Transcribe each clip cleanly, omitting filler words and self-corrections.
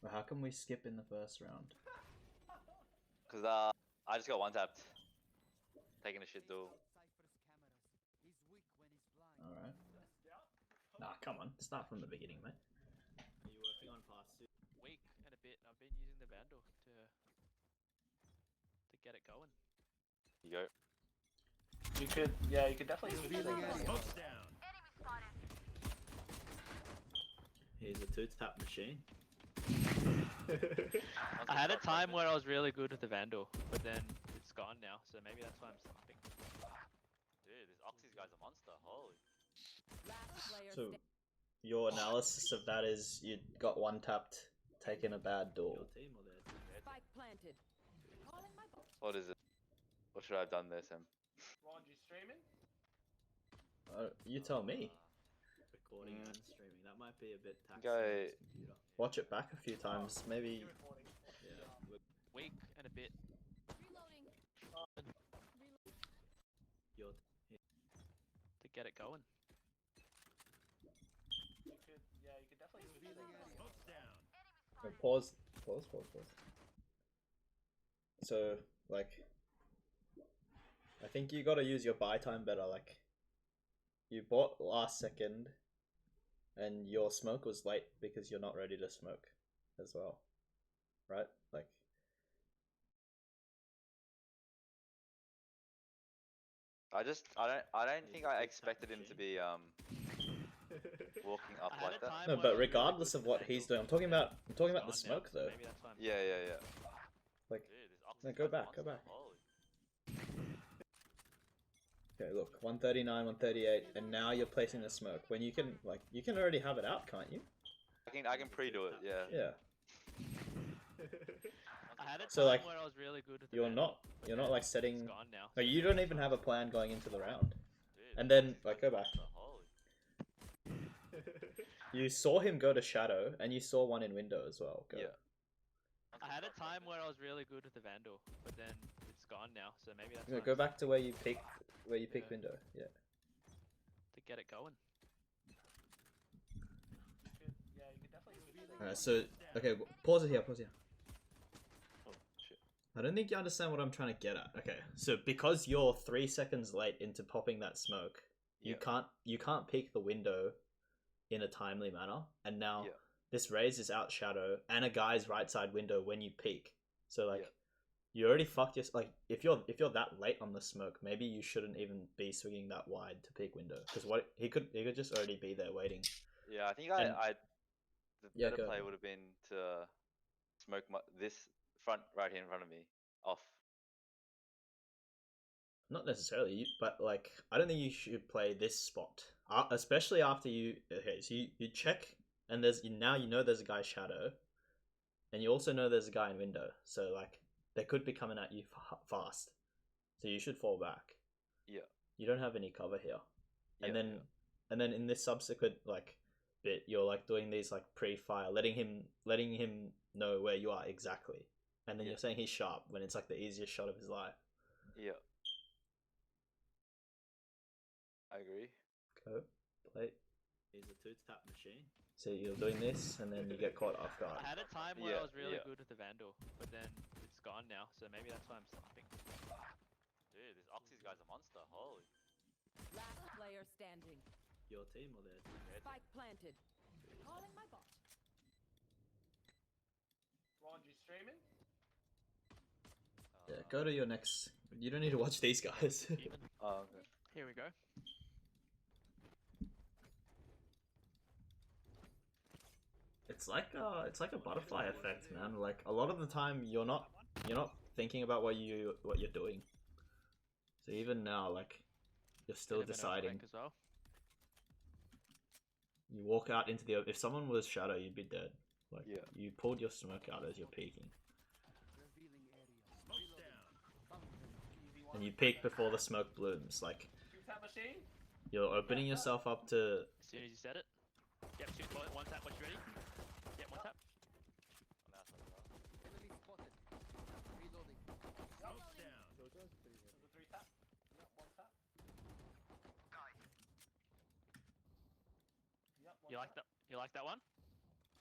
Well, how can we skip in the first round? Cause I just got one tapped. Taking a shit duel. Alright. Nah, come on. Start from the beginning, mate. Are you working on pass 2? Week and a bit. I've been using the Vandal to get it going. You go. You could, yeah, you could definitely use it. Here's a 2-tap machine. I had a time where I was really good with the Vandal, but then it's gone now, so maybe that's why I'm stopping. Dude, this Oxy's guy's a monster. Holy. So, your analysis of that is you got one tapped, taking a bad Your duel. team or their team? Spike planted. What is it? What should I have done there, Sam? Ron, you streaming? You tell me. Recording and streaming. That might be a bit taxing Go. on this computer. Watch it back a few times. Maybe. Yeah. Week and a bit. Your To get it going. You could, yeah, you could definitely use it. Pause. So, like, I think you gotta use your buy time better. Like, you bought last second, and your smoke was late because you're not ready to smoke as well, right? Like, I don't think I expected him to be walking up I had like a that. time no, where I but was really regardless good of with what the he's Vandal, doing, I'm talking about the It's gone smoke now, though. so maybe that's why I'm Yeah. Like, Dude, this Oxy's no, guy's go a back, go monster. back. Holy. Okay, look, 139, 138, and now you're placing the smoke. When you can, like, you can already have it out, can't you? I can pre-do it. Yeah. Yeah. I had a So, time like, where I was really good with the You're Vandal, not, but you're then not like it's setting. gone now. Like, so you maybe don't that's even why have I'm a plan going into the round. Dude, And this then, Oxy's like, guy's go a back. monster. Holy. You saw him go to shadow, and you saw one in window as well. Go. Yeah. I had a time where I was really good with the Vandal, but then it's gone now, so maybe that's No, why go I'm back to where you picked Yeah. window. Yeah. to get it going. You could, yeah, you could definitely use it. Alright, so okay, pause it here. Oh shit. I don't think you understand what I'm trying to get at. Okay, so because you're 3 seconds late into popping that smoke, you can't peek the window in a timely manner, and now Yeah. this raise is out shadow and a guy's right side window when you peek. So like, Yeah. you already fucked your like if you're that late on the smoke, maybe you shouldn't even be swinging that wide to peek window because what he could just already be there waiting. Yeah, I think And- the Yeah, better go. play would have been to smoke this front right here in front of me off. Not necessarily, but like I don't think you should play this spot, especially after you. Okay, so you check, and now you know there's a guy shadow, and you also know there's a guy in window. So like they could be coming at you fast, so you should fall back. Yeah. You don't have any cover here, and Yeah, then in this subsequent like bit, you're like doing these like pre-fire, letting him know where you are exactly, and then Yeah. you're saying he's sharp when it's like the easiest shot of his life. Yeah. I agree. Go play. Here's a 2-tap machine. So you're doing this, and then you get caught off guard. I had a time where Yeah, I was really yeah. good with the Vandal, but then it's gone now, so maybe that's why I'm stopping. Dude, this Oxy's guy's a monster. Holy. Last player standing. Your team or their team? Spike planted. Calling my bot. Ron, you streaming? Yeah, go to your next. You don't need to watch these guys. Even. Oh, okay. Here we go. It's like a butterfly effect, man. Like a lot of the time, you're not thinking about what you're doing. So even now, like you're still Bit of an deciding. overthink as well. You walk out into the. If someone was shadow, you'd be dead. Like Yeah. you pulled your smoke out as you're peeking, and you peek before the smoke blooms. Like Two-tap machine? you're opening yourself up to. As soon as you said it. Yep, shoot, one tap, once you're ready. Yep, one tap. Enemy spotted. Reloading. There's a three-tap. Yep, one tap. Yep, one You like tap. that? You like that one?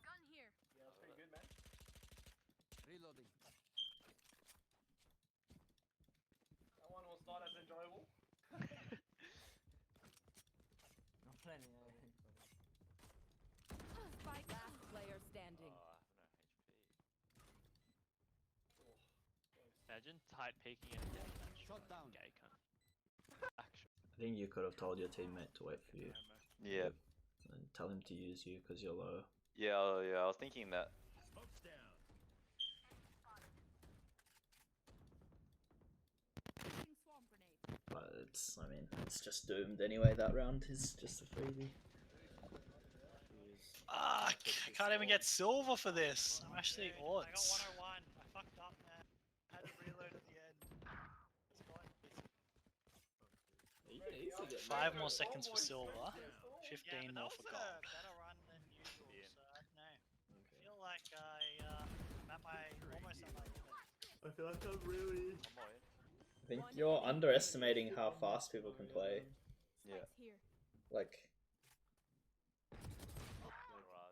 Gun here. Yeah, that's pretty good, man. Reloading. That one was not as enjoyable. Spike. Last player standing. Oh, I have no HP. Imagine tight peeking in a deathmatch. Shot down. Gay cunt. Actual I think you could have told your teammate to wait for you homo. Yeah. and tell him to use you because you're low. Yeah, I was thinking that. Smoke's down. Swarm grenade. But it's, I mean, it's just doomed anyway. That round is just a freebie. Fuck! I can't even get silver for this. I'm actually I got odds. 101. I fucked up, man. I had to reload at the end. It's fine. You can easily get 5 more more. seconds for silver. Yeah, 15 but more that for was gold. a better run than usual, Yeah. so I don't know. I feel like I'm at my almost at my limit. I feel like I'm really. One more in. I think you're underestimating how fast people can play. Yeah. Spike's here. Like,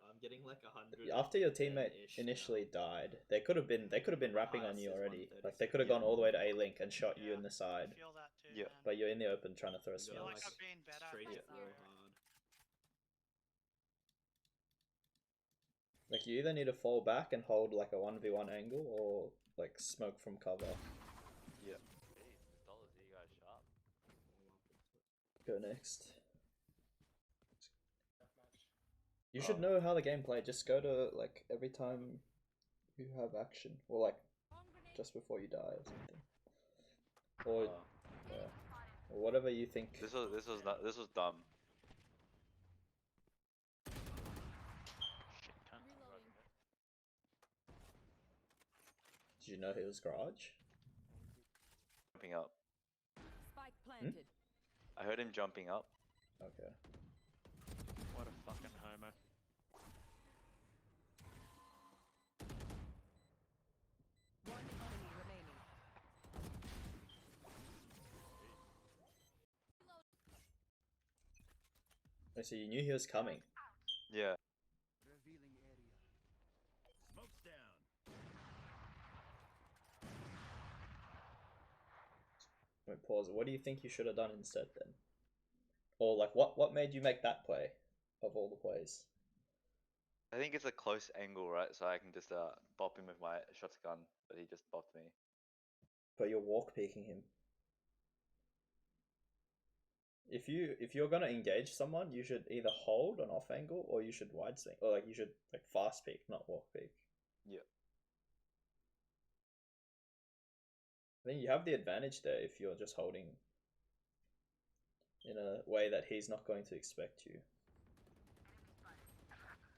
I'm getting like 100. after your teammate initially died, they could have been rapping on you already. Like, they could have gone all the way to A link and shot you Yeah, in the side. I feel that too, Yeah. man. But you're in the open trying to throw I feel smokes. like I've been better. Straight Yeah. it real hard. Like, you either need to fall back and hold like a 1v1 angle or like smoke from cover. Yeah. Hey, dollars, you guys sharp. Go next. You should know how the game played. Just go to like every time you have action, or like Swarm grenade. just before you die or something, or Uh, yeah, or whatever you think. this was dumb. Shit cunt. Reloading. Did you know he was garage? Jumping up. Spike planted. I heard him jumping up. Okay. What a fucking homo. One enemy remaining. Oh, so you knew he was coming. Yeah. Revealing area. Smoke's down. Wait, pause. What do you think you should have done instead then? Or like, what made you make that play of all the plays? I think it's a close angle, right? So I can just bop him with my shotgun, but he just bopped me. But you're walk peeking him. If you're gonna engage someone, you should either hold an off angle or you should wide swing, or like you should like fast peek, not walk peek. Yeah. I think you have the advantage there if you're just holding in a way that he's not going to expect you.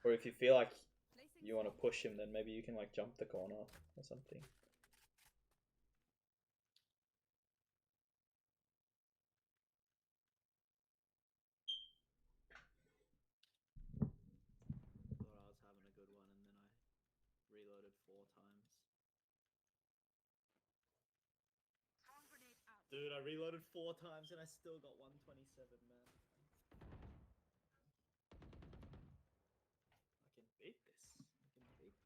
Or if you feel like Placing you want to swarm. push him, then maybe you can like jump the corner or something. Thought I was having a good one, and then I reloaded 4 times. Swarm grenade out. Dude, I reloaded 4 times and I still got 127, man. I can beat this. I can beat this.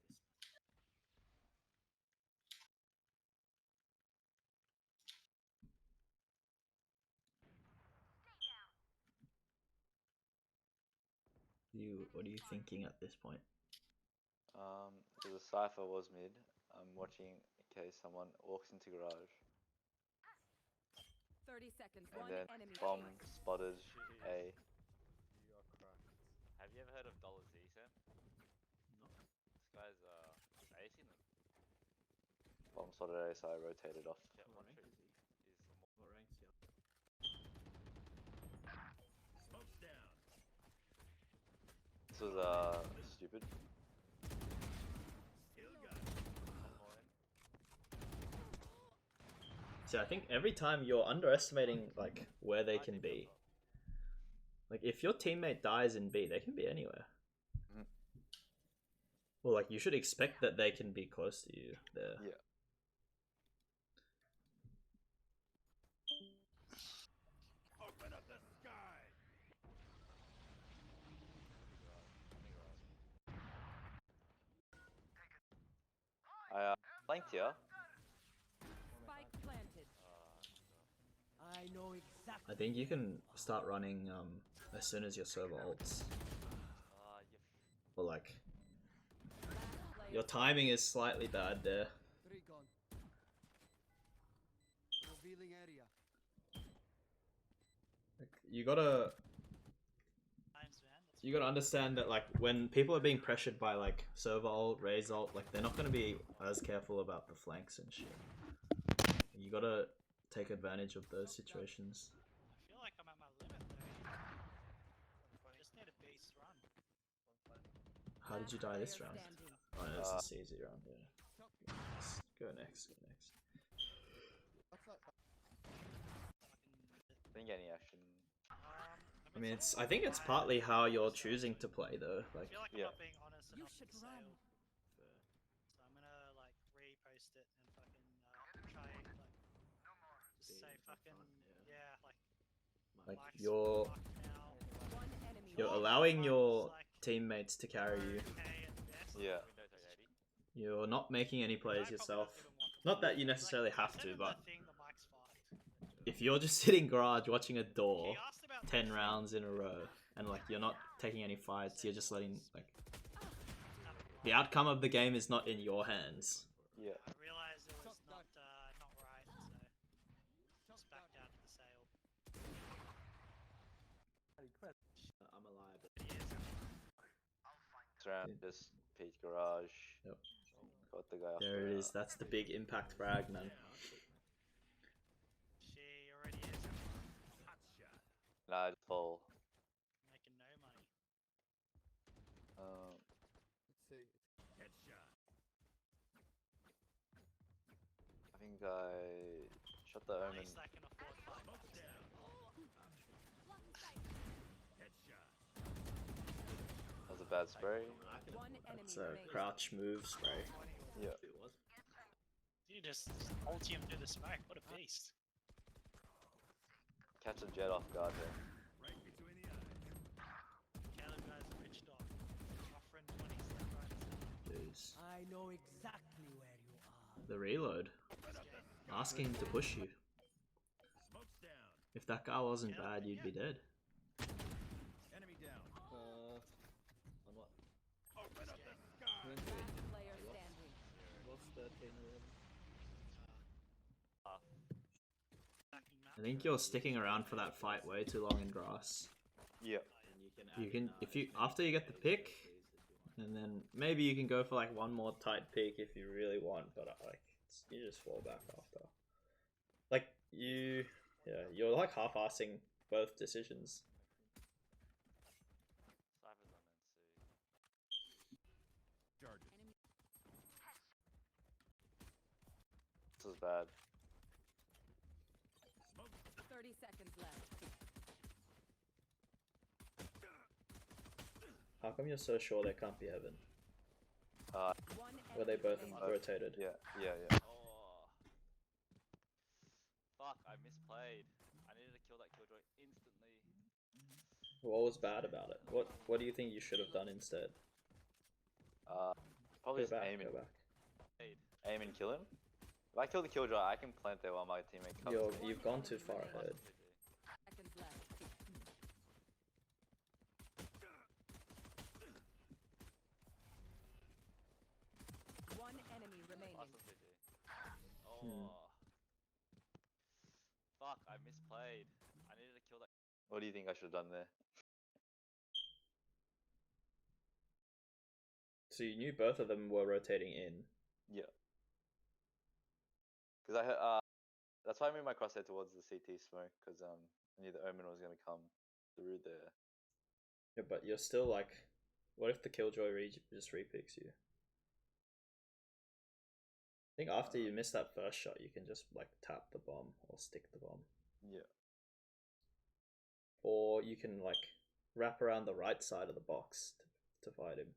What are you thinking at this point? So the cipher was mid. I'm watching in case someone walks into garage, 30 seconds. and One then enemy. bomb remaining. spotted A. You are cracked. Have you ever heard of Dollar Z, Sam? No. This guy's acing them. Bomb spotted A, so I rotated off. Yeah, What one rank trick is he? is What rank's he up? Smoke's down. This was stupid. Still got it. One more in. See, I think every time you're underestimating like where they can be. Like if your teammate dies in B, they can be anywhere. Mhm. Well, like you should expect that they can be close to you there. Yeah. Open up the sky. I Flanked here. Spike planted. I know exactly. I think you can start running as soon as your server ults. Or like, your timing is slightly bad there. Three gone. Revealing area. Like, you gotta understand that like when people are being pressured by like server ult, raise ult, like they're not gonna be as careful about the flanks and shit. You gotta take advantage of those situations. I feel like I'm at my limit though. I just need a base run. How did you die this round? Standing. Oh, no, it's a CZ round, yeah. Nice. Go next, go next. Didn't get any action. I mean, I think it's partly how you're choosing to play though. I Like, feel like Yeah. I'm not being honest You enough should with the run. sale. So I'm gonna like repost it and fucking try like just say fucking yeah like like likes you're fuck now. One enemy. you're Oh, allowing fuck, your it's like teammates to carry you. okay at best. Yeah. You're not making any I plays probably yourself. don't even want to Not play. that you Like, necessarily I have said to, in but the thing, the mic's fucked. if you're just sitting garage watching a door He asked about 10 the rounds in a row and like you're not taking any fights, you're just letting like the outcome of the game is not in your hands. Yeah. I realised it was not right, so just backed out of the sale. I'm alive. This round, just peach garage. Yep. Got the guy off There it the- is. That's the big impact frag, man. She already is Nah, just full. making no money. Let's see. I think I shot the At omen. least I can afford $5. That was a bad spray. One enemy It's a remaining. crouch move spray. Yeah. You just whole team do the smoke. What a beast. Catch a jet off guard there. Caleb guy's a rich dog. Offering 20s left, right, and center. Jeez. I know exactly where you are. The reload. Asking to push you. If that guy wasn't bad, you'd be dead. On what? Last player standing. What's 13 I think you're sticking around for that fight way too long in grass. Yeah. And You can, if you, after you get the pick, and then maybe you can go for like one more tight pick if you really want, but like, you just fall back after. Like, you're like half-assing both decisions. This is bad. 30 seconds left. How come you're so sure there can't be heaven? One Were they enemy both remaining. rotated? Yeah. Oh. Fuck, I misplayed. I needed to kill that killjoy instantly. What was bad about it? What do you think you should have done instead? Probably Go just back, aim and go back. aim and kill him. If I kill the killjoy, I can plant there while my teammate covers. me. You've gone too far ahead. Seconds left. One enemy remaining. Awesome, GG. Oh. Fuck, I misplayed. I needed to kill that. What do you think I should have done there? So you knew both of them were rotating in. Yeah. Because that's why I moved my crosshair towards the CT smoke, because I knew the omen was gonna come through there. Yeah, but you're still like, what if the killjoy just repicks you? I think after you miss that first shot, you can just like tap the bomb or stick the bomb, Yeah. or you can like wrap around the right side of the box to fight him.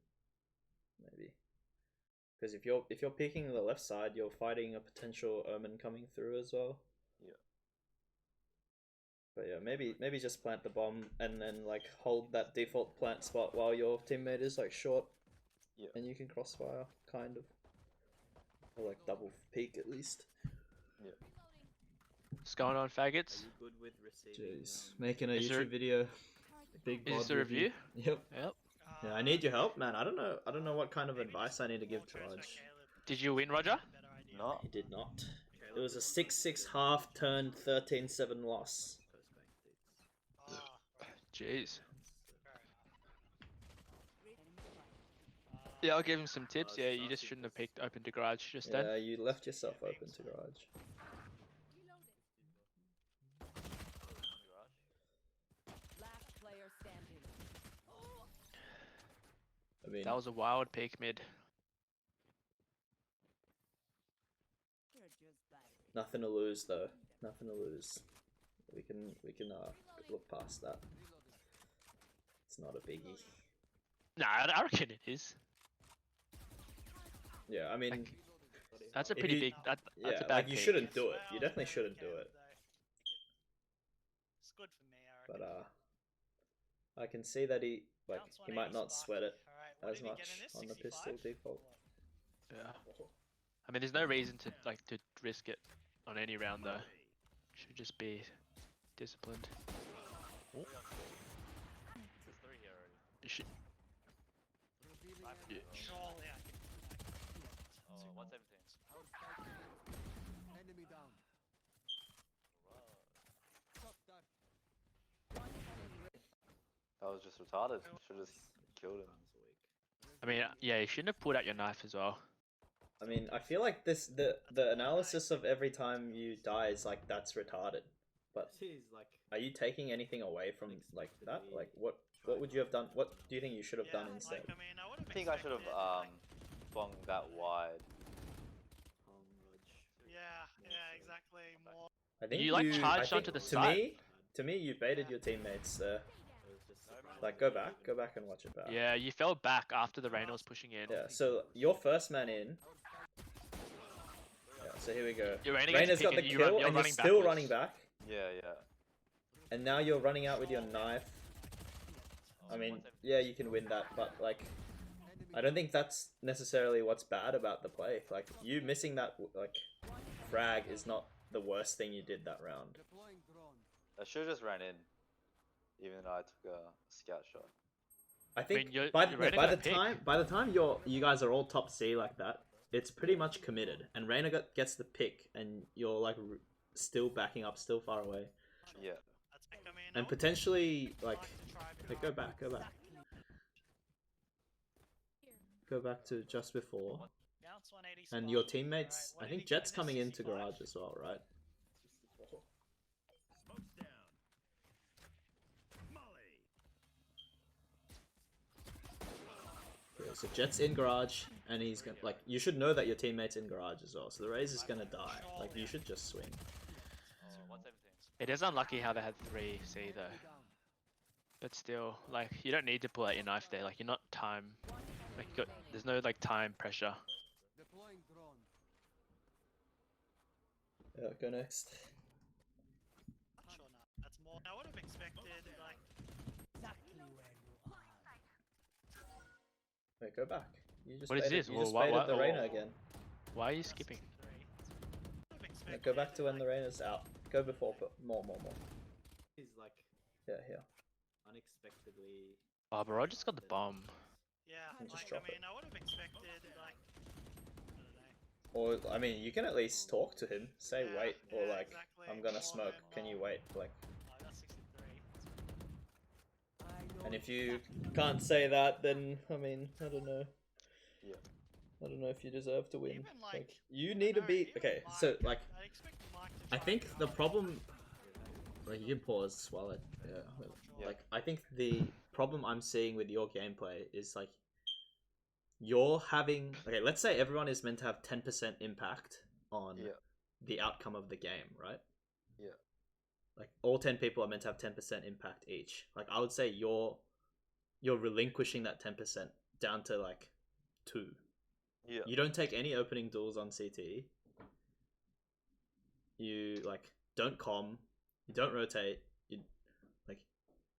Maybe, because if you're peeking the left side, you're fighting a potential omen coming through as well. Yeah. But yeah, maybe just plant the bomb and then like hold that default plant spot while your teammate is like short. Yeah. And you can crossfire, kind of. Or like double peak at least. What's going on, Are faggots? you good with receiving? Jeez, making a Is there- YouTube video. Big Is this VOD a review? Yep. Yep. Yeah, I need your help, man. I don't know what kind of advice I need to give to Raj. Did you win, Roger? No. He did not. It was a 6-6 half turn 13-7 loss. Jeez. Yeah, I'll give him some tips. Yeah, you just shouldn't have picked open to garage just then. Yeah, you left yourself open to garage. Last player standing. I mean, That was a wild peak mid. You're just battery. nothing to lose though. Nothing to lose. We can look past that. It's not a biggie. Nah, I reckon it is. Yeah, I mean, Like, that's a If pretty you- big. That's yeah, a bad like you peak. shouldn't do it. You definitely shouldn't do it. It's good for me, I reckon. But I can see that he Bounce he might 180 not spark. sweat it Alright, what as did he get much in this? on the pistol 65? default. Yeah. I mean, there's no reason to to risk it on any round though. Should just be disciplined. There's 3 here already. You should. Yeah. Surely I can. Oh, 117. Enemy down. One enemy That was just retarded. Should have just killed him. I mean, yeah, you shouldn't have pulled out your knife as well. I mean, I feel like the analysis of every time you die is like that's retarded. But This is like are you taking anything away from like that? Like what would you have done? What do you think you should have done instead? Like, I mean, I would have I think I should have swung that wide. Hong Raj. Yeah, exactly. More. I think You, like, I charged think onto the to side. to me, you baited your teammates there. It was just surprising. Like, go back and watch it back. Yeah, you fell back after the Reyna was pushing in. Yeah, so you're first man in. Yeah, so here we go. Your Reyna gets Reyna's got the pick and kill, you're and you're running still backwards. running back. Yeah. And now you're running out with your knife. I mean, yeah, you can win that, but like, I don't think that's necessarily what's bad about the play. Like, you missing that like frag is not the worst thing you did that round. Deploying drone. I should have just ran in. Even though I took a scout shot. I think you're- by, you're no, Reyna by got the a pick. time you guys are all top C like that, it's pretty much committed. And Reyna gets the pick, and you're like still backing up, still far away, Yeah. That's like, I mean, I and would potentially like like to try a bit okay, go back to just before. Bounce 180 And spark. your teammates, Alright, what I did think he get Jet's in this? coming into 65? garage as well, right? Yeah, so Jet's in garage, and he's gonna like. You should know that your teammate's in garage as well. So the Raze is gonna die. Like you should just swing. Oh, 117. It is unlucky how they had 3 C though. But still, like, you don't need to pull out your knife there. Like, you're not time. Like, there's no like time pressure. Deploying drone. Yeah, go next. Sure, no. That's more. I would have expected like. Wait, go back. You just What is baited, this? You Well, just why- baited why- the Reyna oh. again. Why are you skipping? Yeah, go back to when the Reyna's out. Go before, but more. He's like Yeah, here. unexpectedly. Oh, bro, I just got the bomb. Yeah, And just like, drop I it. mean, I would have expected like. I don't know. Or I mean, you can at least talk to him. Say Yeah, wait, or yeah, like exactly. I'm gonna More smoke. than Can you more. wait? Like, Oh, that's 63. and if you can't say that, then I mean, I don't know. Yeah. I don't know if you deserve to win. Even, like, you I need to don't know, be even okay. Mike, So like, I expect Mike to I try think and the go problem, like you can pause while Yeah. like I think the problem I'm seeing with your gameplay is like you're having okay. Let's say everyone is meant to have 10% impact on Yeah. the outcome of the game, right? Yeah. Like all 10 people are meant to have 10% impact each. Like I would say you're relinquishing that 10% down to like 2. Yeah. You don't take any opening duels on CT. You like don't comm. You don't rotate.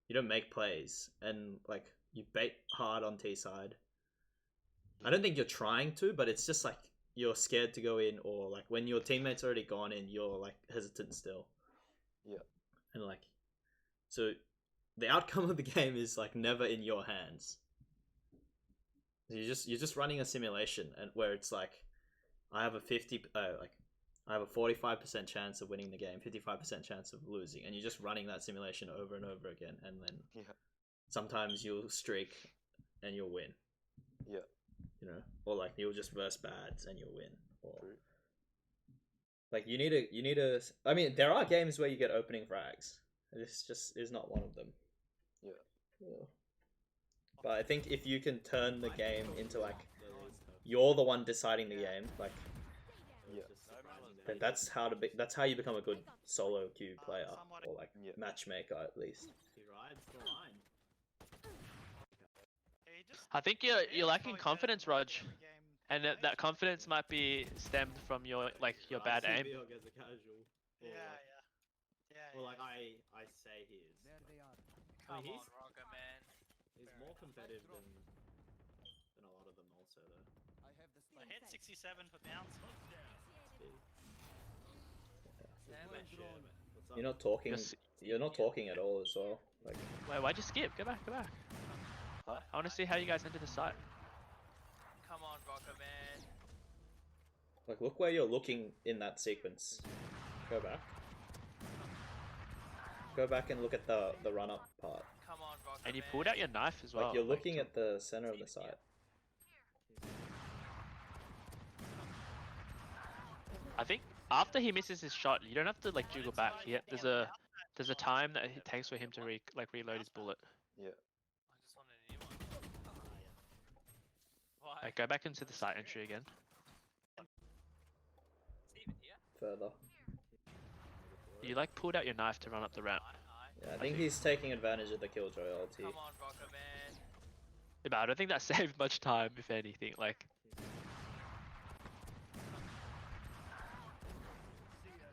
You don't make plays, and like you bait hard on T side. I don't think you're trying to, but it's just like you're scared to go in, or like when your teammate's already gone in, you're like hesitant still. Yeah. And like, so the outcome of the game is like never in your hands. You're just running a simulation, and where it's like, I have a 45% chance of winning the game, 55% chance of losing, and you're just running that simulation over and over again, and then sometimes you'll streak and you'll win. Yeah. You know, or like you'll just verse bads and you'll win. Or True. like you need to. I mean, there are games where you get opening frags. This just is not one of them. Yeah. But I think if you can turn the game into like you're the one deciding the game, like that's how you become a good solo queue player, or like matchmaker at least. He rides the line. I think you're lacking confidence, Raj, and that confidence might be stemmed from your bad aim. Or gets a casual. Or Yeah. Or like I say he is. There they are. I mean, Come on, Rocker Man. he's more competitive than a lot of them also though. I have the I spike. hit 67 for bounce. What's up? You're not talking. Just- You're not talking at all as well. Like Wait, why'd you skip? Go back. Huh? I want to see how you guys enter the site. Come on, Rocker Man. Like, look where you're looking in that sequence. Go back. Go back and look at the run up part. Come on, Rocker And you Man. pulled out your knife as well. Like you're looking at the center of the site. I think after he misses his shot, you don't have to like jiggle back. There's a time that it takes for him to reload his bullet. Yeah. I just wanted a new one. Why? Like, go back into the site entry again. It's even here. Further. You like pulled out your knife to run up the ramp. Yeah, I think he's taking advantage of the Killjoy ulti. Come on, Rocker Man. Yeah, but I don't think that saved much time, if anything. Like,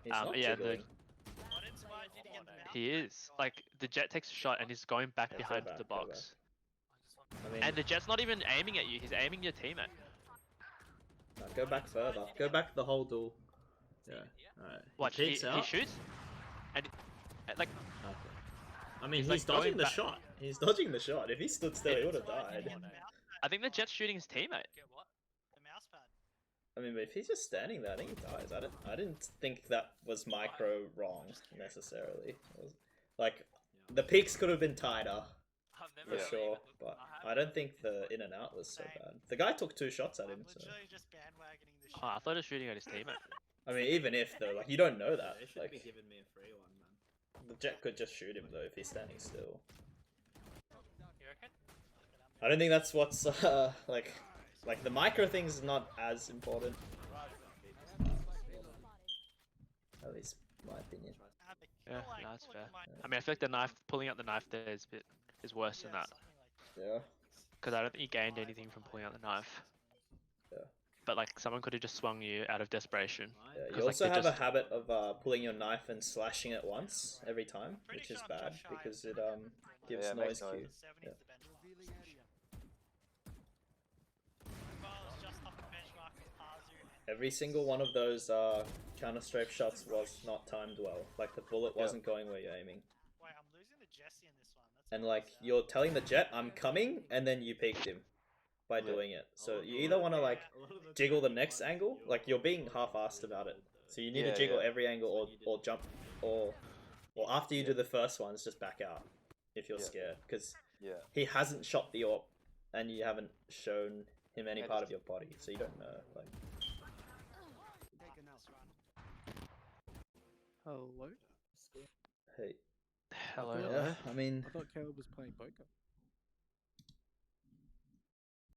He's not yeah, jiggling. What inspired you to get the bounce? he is. Like, the jet takes a shot and he's going back Yeah, behind go back, the go box. I just want I mean, And the jet's not even aiming at you, he's aiming your teammate. no, go back further. Go back the whole duel. Yeah. Alright. Watch, he he peeks out. shoots, and like, Okay. I mean, He's, he's like, dodging going the back. shot. He's dodging the shot. If he stood still, he would have died. I think the jet's shooting his teammate. get what? The mouse pad. I mean, but if he's just standing there, I think he dies. I didn't think that was micro wrong necessarily. It was, like, the peaks could have been tighter I've for never sure, but I don't think the in and out was so bad. The guy took 2 shots at him, I'm so literally just bandwagoning the shit. Oh, I thought he was shooting at his teammate. I mean, even if though, like, you don't know that. They should be Like, giving me a free one, man. the jet could just shoot him though if he's standing still. You reckon? I don't think that's what's like the micro thing's not as important. At least my opinion. Havoc. Yeah, Like, no, that's look fair. at my- I mean, I feel like the knife, pulling out the knife there is worse than yeah, that. something like Yeah. Because I don't think you gained anything from pulling out the knife. Yeah. But like, someone could have just swung you out of desperation. Yeah, 'Cause, you like, also they have just- a habit of pulling your knife and slashing it once every time, Pretty which is sure I'm bad just shy because of it 70 gives Yeah, it makes noise cue. noise. 70 Yeah. is the benchmark. Revealing area. Well, it's just off the benchmark with Pazu and Every single one of those counter strafe shots was not timed well. Like the bullet wasn't going where you're aiming. wait, I'm losing the Jesse in this one. That's And what like it's, you're telling the jet I'm coming, and then you peeked him by Yeah. doing it. So you either want to like jiggle the next angle, like you're being half-assed about it. So you need Yeah, to jiggle yeah. every angle or jump or after you do the first ones, just back out if you're Yeah. scared because Yeah. he hasn't shot the AWP and you haven't shown him any Yeah, part just- of your body, so you don't know. Like, Taken out. this run. Hello? hey, Hello, Yeah. hello. I mean, I thought Caleb was playing poker.